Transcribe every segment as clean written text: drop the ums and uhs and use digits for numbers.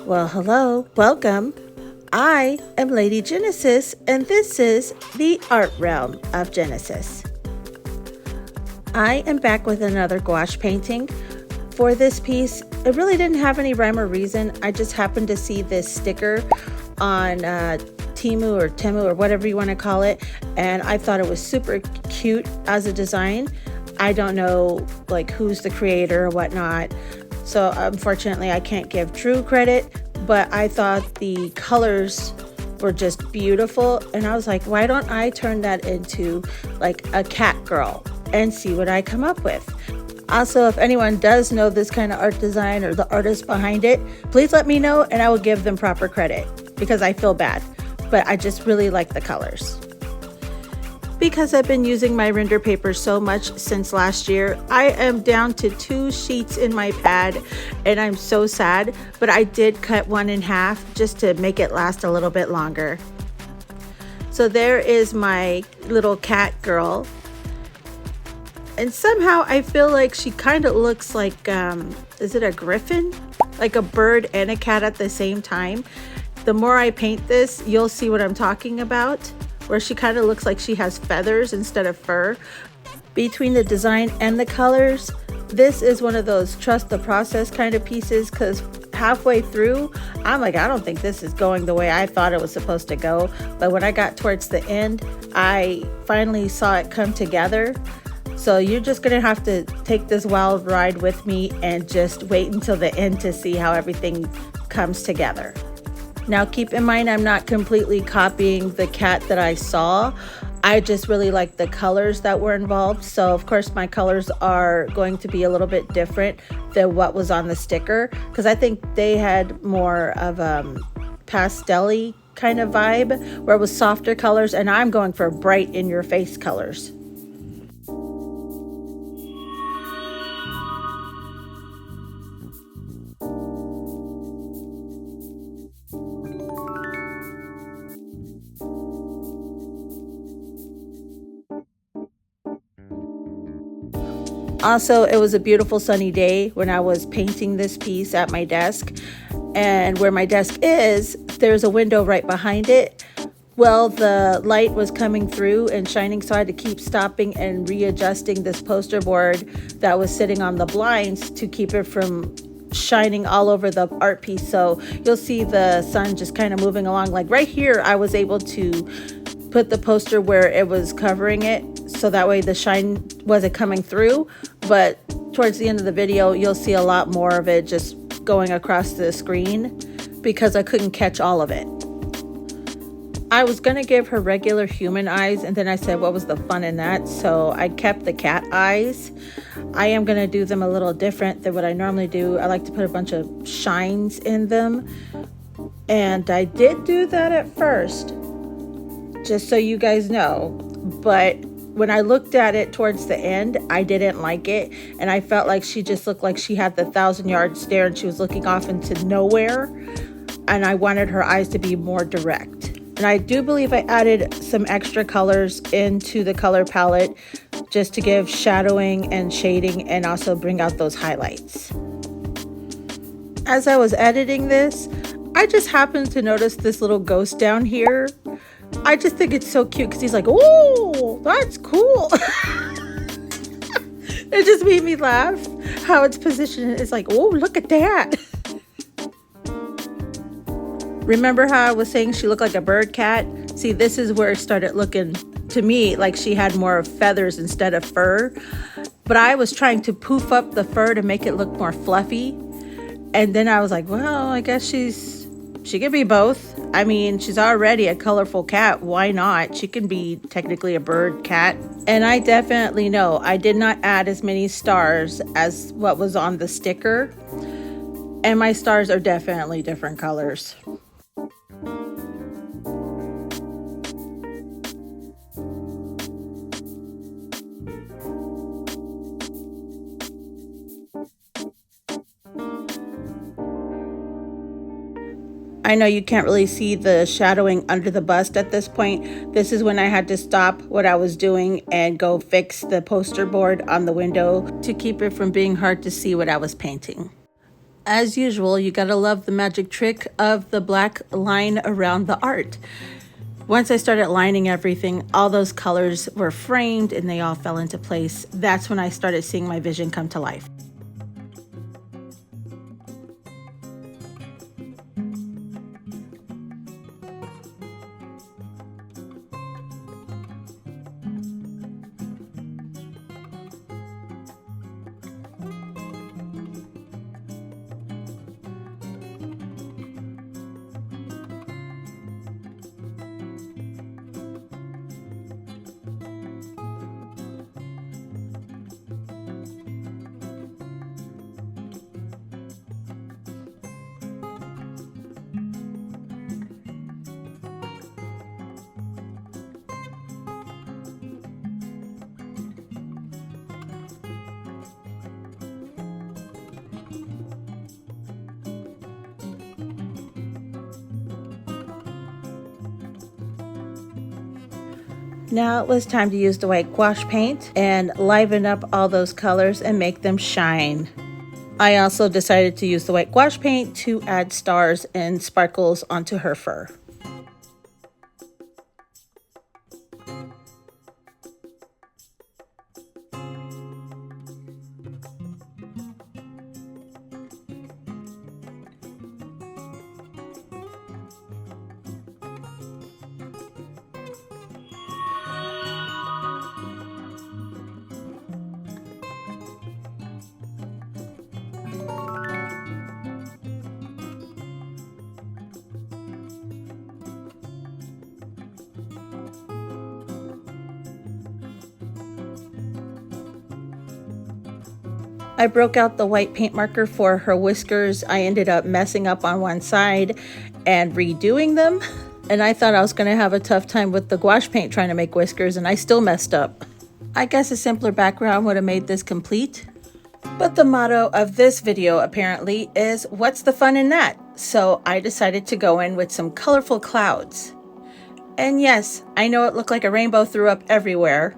Well, hello, welcome. I am Lady Genesis, and this is the art realm of Genesis. I am back with another gouache painting. For this piece, it really didn't have any rhyme or reason. I just happened to see this sticker on Temu or whatever you want to call it, and I thought it was super cute as a design. I don't know like who's the creator or whatnot, so unfortunately I can't give true credit, but I thought the colors were just beautiful, and I was like, why don't I turn that into like a cat girl and see what I come up with. Also, if anyone does know this kind of art design or the artist behind it, please let me know and I will give them proper credit because I feel bad, but I just really like the colors. Because I've been using my render paper so much since last year, I am down to 2 sheets in my pad and I'm so sad, but I did cut one in half just to make it last a little bit longer. So there is my little cat girl. And somehow I feel like she kind of looks like, is it a griffin? Like a bird and a cat at the same time. The more I paint this, you'll see what I'm talking about, where she kind of looks like she has feathers instead of fur. Between the design and the colors, this is one of those trust the process kind of pieces, because halfway through, I'm like, I don't think this is going the way I thought it was supposed to go. But when I got towards the end, I finally saw it come together. So you're just gonna have to take this wild ride with me and just wait until the end to see how everything comes together. Now keep in mind, I'm not completely copying the cat that I saw. I just really like the colors that were involved. So of course my colors are going to be a little bit different than what was on the sticker, because I think they had more of pastel-y kind of vibe where it was softer colors, and I'm going for bright in your face colors. Also, it was a beautiful sunny day when I was painting this piece at my desk. And where my desk is, there's a window right behind it. Well, the light was coming through and shining, so I had to keep stopping and readjusting this poster board that was sitting on the blinds to keep it from shining all over the art piece. So you'll see the sun just kind of moving along. Like right here, I was able to put the poster where it was covering it, so that way the shine wasn't coming through. But towards the end of the video, you'll see a lot more of it just going across the screen because I couldn't catch all of it. I was gonna give her regular human eyes, and then I said, what was the fun in that? So I kept the cat eyes. I am gonna do them a little different than what I normally do. I like to put a bunch of shines in them, and I did do that at first, just so you guys know. But when I looked at it towards the end, I didn't like it, and I felt like she just looked like she had the 1,000-yard stare and she was looking off into nowhere, and I wanted her eyes to be more direct. And I do believe I added some extra colors into the color palette just to give shadowing and shading and also bring out those highlights. As I was editing this, I just happened to notice this little ghost down here. I just think it's so cute because he's like, oh, that's cool. It just made me laugh how it's positioned. It's like, oh, look at that. Remember how I was saying she looked like a bird cat? See, this is where it started looking to me like she had more feathers instead of fur. But I was trying to poof up the fur to make it look more fluffy. And then I was like, well, I guess she could be both. I mean, she's already a colorful cat. Why not? She can be technically a bird cat. And I definitely know I did not add as many stars as what was on the sticker. And my stars are definitely different colors. I know you can't really see the shadowing under the bust at this point. This is when I had to stop what I was doing and go fix the poster board on the window to keep it from being hard to see what I was painting. As usual, you gotta love the magic trick of the black line around the art. Once I started lining everything, all those colors were framed and they all fell into place. That's when I started seeing my vision come to life. Now it was time to use the white gouache paint and liven up all those colors and make them shine. I also decided to use the white gouache paint to add stars and sparkles onto her fur. I broke out the white paint marker for her whiskers. I ended up messing up on one side and redoing them. And I thought I was going to have a tough time with the gouache paint trying to make whiskers, and I still messed up. I guess a simpler background would have made this complete. But the motto of this video apparently is, what's the fun in that? So I decided to go in with some colorful clouds. And yes, I know it looked like a rainbow threw up everywhere.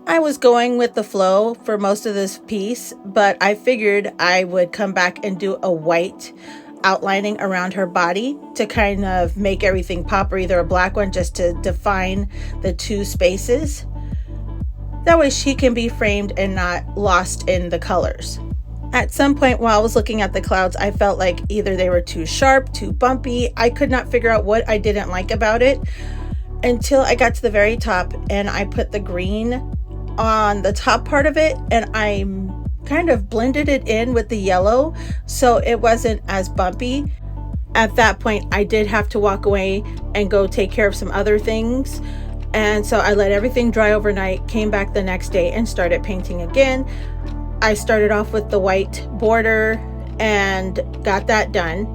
I was going with the flow for most of this piece, but I figured I would come back and do a white outlining around her body to kind of make everything pop, or either a black one just to define the two spaces. That way she can be framed and not lost in the colors. At some point while I was looking at the clouds, I felt like either they were too sharp, too bumpy. I could not figure out what I didn't like about it until I got to the very top and I put the green on the top part of it and I kind of blended it in with the yellow so it wasn't as bumpy. At that point I did have to walk away and go take care of some other things, and so I let everything dry overnight, came back the next day and started painting again. I started off with the white border and got that done.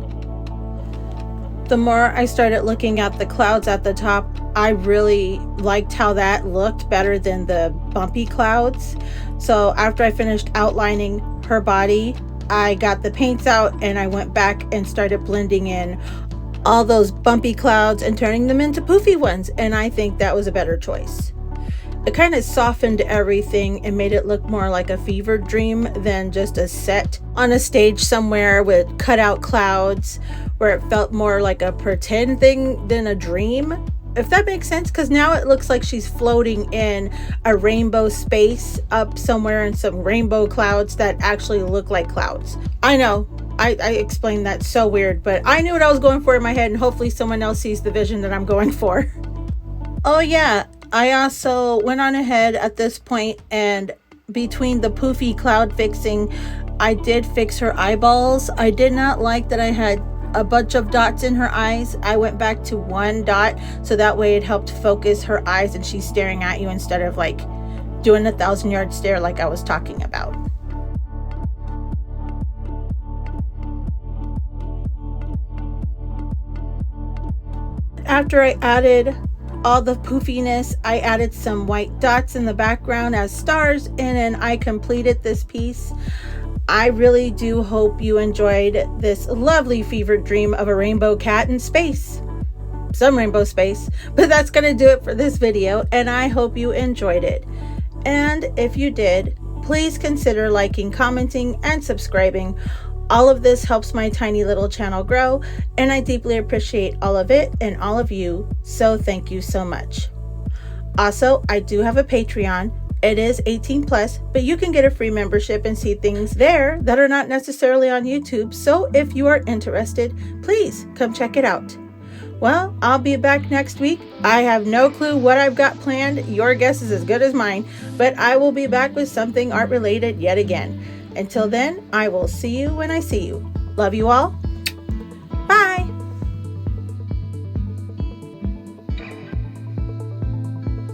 The more I started looking at the clouds at the top, I really liked how that looked better than the bumpy clouds. So after I finished outlining her body, I got the paints out and I went back and started blending in all those bumpy clouds and turning them into poofy ones. And I think that was a better choice. It kind of softened everything and made it look more like a fever dream than just a set on a stage somewhere with cutout clouds, where it felt more like a pretend thing than a dream, if that makes sense, because now it looks like she's floating in a rainbow space up somewhere in some rainbow clouds that actually look like clouds. I know I explained that so weird, but I knew what I was going for in my head, and hopefully someone else sees the vision that I'm going for. Oh yeah, I also went on ahead at this point, and between the poofy cloud fixing, I did fix her eyeballs. I did not like that I had a bunch of dots in her eyes. I went back to one dot so that way it helped focus her eyes and she's staring at you instead of like doing a 1,000-yard stare like I was talking about. After I added all the poofiness, I added some white dots in the background as stars, and then I completed this piece. I really do hope you enjoyed this lovely fever dream of a rainbow cat in space. Some rainbow space. But that's going to do it for this video, and I hope you enjoyed it. And if you did, please consider liking, commenting, and subscribing. All of this helps my tiny little channel grow, and I deeply appreciate all of it and all of you, so thank you so much. Also, I do have a Patreon. It is 18 plus, but you can get a free membership and see things there that are not necessarily on YouTube. So if you are interested, please come check it out. Well, I'll be back next week. I have no clue what I've got planned. Your guess is as good as mine, but I will be back with something art related yet again. Until then, I will see you when I see you. Love you all.